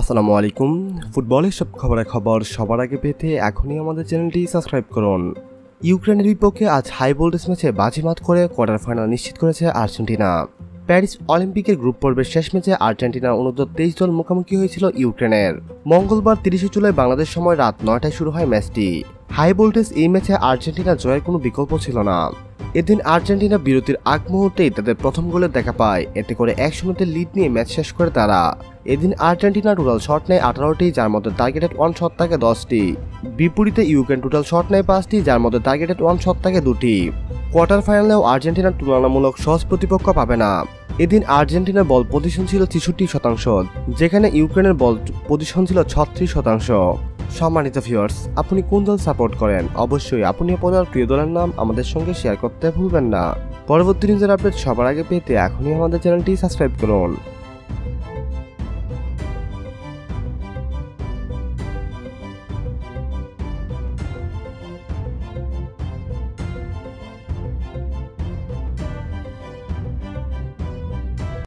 আসসালামু আলাইকুম। ফুটবলের সব খবর সবার আগে পেতে এখনই আমাদের চ্যানেলটি সাবস্ক্রাইব করুন। ইউক্রেনের বিপক্ষে আজ হাই ভোল্টেজ ম্যাচে বাজিমাত করে কোয়ার্টার ফাইনাল নিশ্চিত করেছে আর্জেন্টিনা। প্যারিস অলিম্পিকের গ্রুপ পর্বের শেষ ম্যাচে আর্জেন্টিনার অনূর্ধ্ব 23 দল মুখোমুখি হয়েছিল ইউক্রেনের। মঙ্গলবার 30 জুলাই বাংলাদেশ সময় রাত 9টায় শুরু হয় ম্যাচটি। হাই ভোল্টেজ এই ম্যাচে আর্জেন্টিনা জয়ের কোনো বিকল্প ছিল না। এদিন আর্জেন্টিনা বিরতির আগ মুহূর্তেই তাদের প্রথম গোলের দেখা পায়, এতে করে 1-0 লিড নিয়ে ম্যাচ শেষ করে তারা। এদিন আর্জেন্টিনা টোটাল শট নেয় 18টি, যার মধ্যে টার্গেটেড 1 শট থাকে 10টি। বিপরীতে ইউক্রেন টোটাল শট নেয় 5টি, যার মধ্যে টার্গেটেড 1 শট থাকে 2টি। কোয়ার্টার ফাইনালেও আর্জেন্টিনা তুলনামূলক সহজ প্রতিপক্ষ পাবে না। এদিন আর্জেন্টিনার বল পজিশন ছিল 63%, যেখানে ইউক্রেনের বল পজিশন ছিল 36%। সম্মানিত ভিউয়ার্স, আপনি কোন দল সাপোর্ট করেন? অবশ্যই আপনি আপনার প্রিয় দলের নাম আমাদের সঙ্গে শেয়ার করতে ভুলবেন না। পরবর্তী নিউজের আপডেট সবার আগে পেতে এখনই আমাদের চ্যানেলটি সাবস্ক্রাইব করুন।